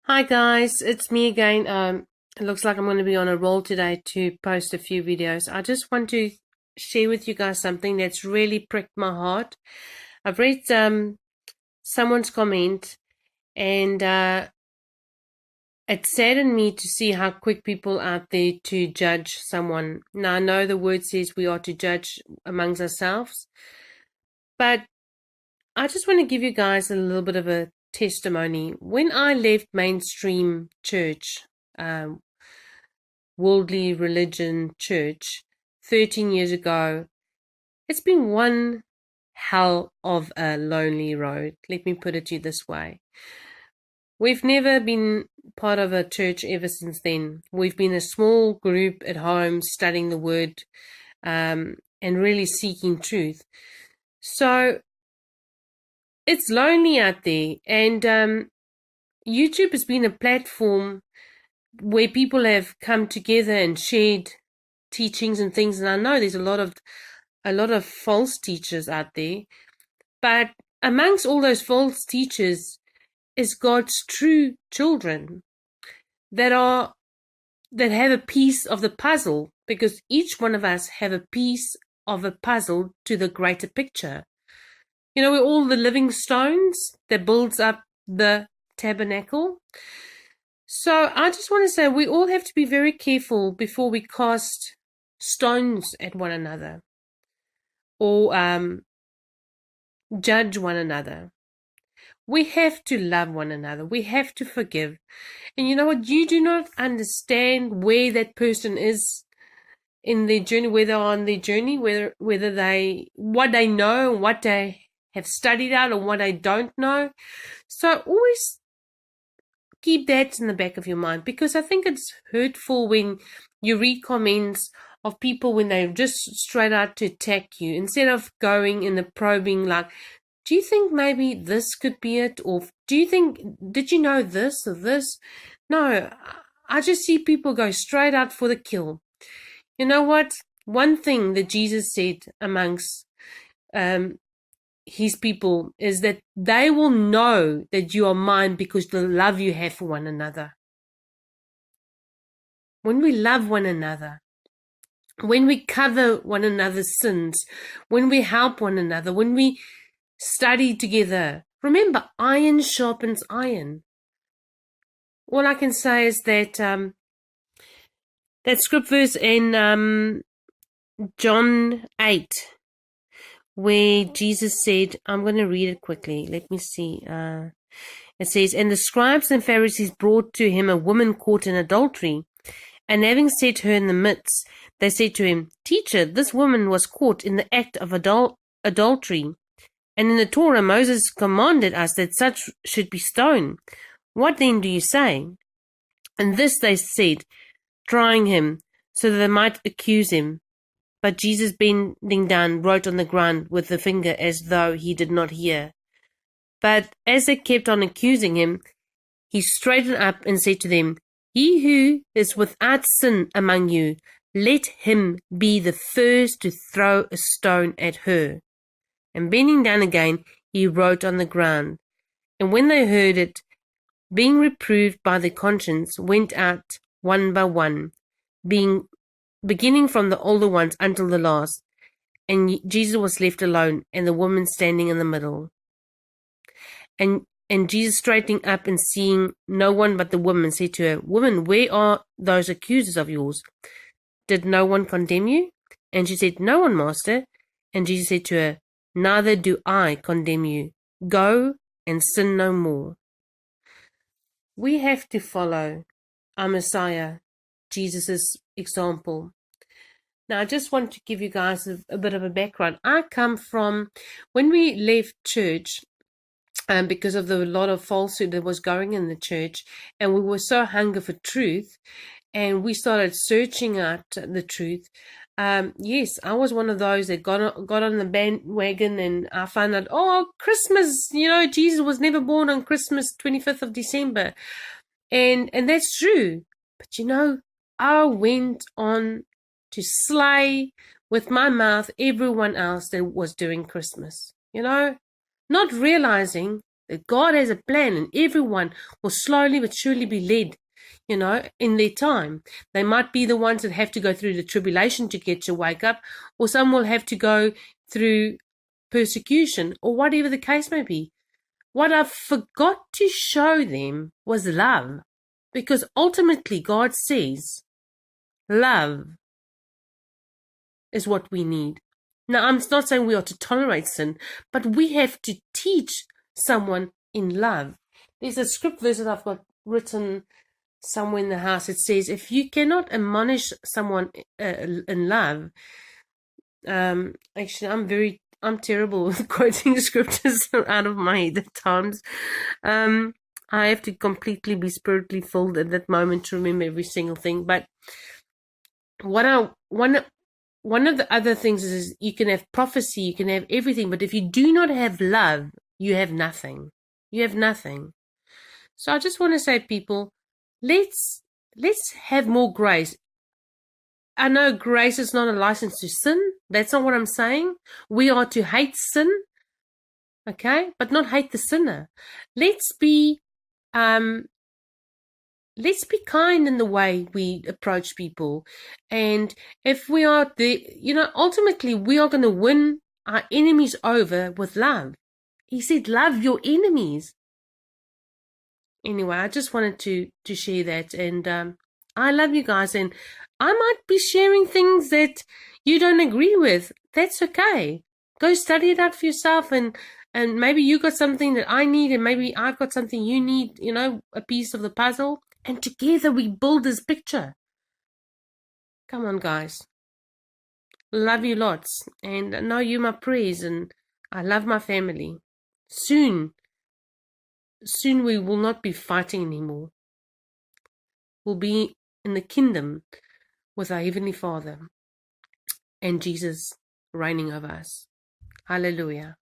Hi guys, it's me again. It looks like I'm going to be on a roll today to post a few videos. I just want to share with you guys something that's really pricked my heart. I've read someone's comment and it saddened me to see how quick people out there to judge someone. Now I know the word says we are to judge amongst ourselves, but I just want to give you guys a little bit of a testimony. When I left mainstream church, um, worldly religion church 13 years ago, it's been one hell of a lonely road. Let me put it to you this way. We've never been part of a church ever since then. We've been a small group at home studying the word and really seeking truth. So it's lonely out there, and YouTube has been a platform where people have come together and shared teachings and things. And I know there's a lot of false teachers out there, but amongst all those false teachers is God's true children that have a piece of the puzzle, because each one of us have a piece of a puzzle to the greater picture. You know, we're all the living stones that builds up the tabernacle. So I just want to say we all have to be very careful before we cast stones at one another or judge one another. We have to love one another. We have to forgive. And you know what? You do not understand where that person is in their journey, where they're on their journey, whether they, what they know, what they have studied out, or what they don't know. So always keep that in the back of your mind, because I think it's hurtful when you read comments of people when they're just straight out to attack you, instead of going in the probing, like, do you think maybe this could be it? Or do you think, did you know this or this? No, I just see people go straight out for the kill. You know what? One thing that Jesus said amongst his people is that they will know that you are mine because the love you have for one another. When we love one another, when we cover one another's sins, when we help one another, when we study together, remember, iron sharpens iron. All I can say is that that script verse in John 8, where Jesus said, I'm going to read it quickly. Let me see. It says, and the scribes and Pharisees brought to him a woman caught in adultery. And having set her in the midst, they said to him, Teacher, this woman was caught in the act of adultery. And in the Torah, Moses commanded us that such should be stoned. What then do you say? And this they said, trying him, so that they might accuse him. But Jesus, bending down, wrote on the ground with the finger as though he did not hear. But as they kept on accusing him, he straightened up and said to them, He who is without sin among you, let him be the first to throw a stone at her. And bending down again, he wrote on the ground. And when they heard it, being reproved by their conscience, went out one by one, beginning from the older ones until the last. And Jesus was left alone, and the woman standing in the middle. And Jesus, straightening up and seeing no one but the woman, said to her, Woman, where are those accusers of yours? Did no one condemn you? And she said, No one, Master. And Jesus said to her, Neither do I condemn you. Go and sin no more. We have to follow our Messiah, Jesus' example. Now, I just want to give you guys a bit of a background. I come from, when we left church, because of the lot of falsehood that was going in the church, and we were so hungry for truth, and we started searching out the truth. Yes, I was one of those that got on the bandwagon, and I found out, oh, Christmas, you know, Jesus was never born on Christmas, 25th of December. And that's true. But you know, I went on to slay with my mouth everyone else that was doing Christmas, you know, not realizing That God has a plan, and everyone will slowly but surely be led, in their time. They might be the ones that have to go through the tribulation to get to wake up, or some will have to go through persecution, or whatever the case may be. What I forgot to show them was love, because ultimately God says love is what we need. Now, I'm not saying we are to tolerate sin, but we have to teach someone in love. There's a script verse that I've got written somewhere in the house. It says, if you cannot admonish someone in love, actually, I'm terrible with quoting scriptures out of my head at times. I have to completely be spiritually filled at that moment to remember every single thing. But one of the other things is you can have prophecy, you can have everything, but if you do not have love, you have nothing. You have nothing. So I just want to say, people, let's have more grace. I know grace is not a license to sin. That's not what I'm saying. We are to hate sin, okay, but not hate the sinner. Let's be kind in the way we approach people. And if we are ultimately we are going to win our enemies over with love. He said, love your enemies. Anyway, I just wanted to share that. And I love you guys. And I might be sharing things that you don't agree with. That's okay. Go study it out for yourself. And maybe you got something that I need. And maybe I've got something you need, a piece of the puzzle. And together we build this picture. Come on, guys. Love you lots. And I know you my prayers. And I love my family. Soon we will not be fighting anymore. We'll be in the kingdom with our Heavenly Father and Jesus reigning over us. Hallelujah.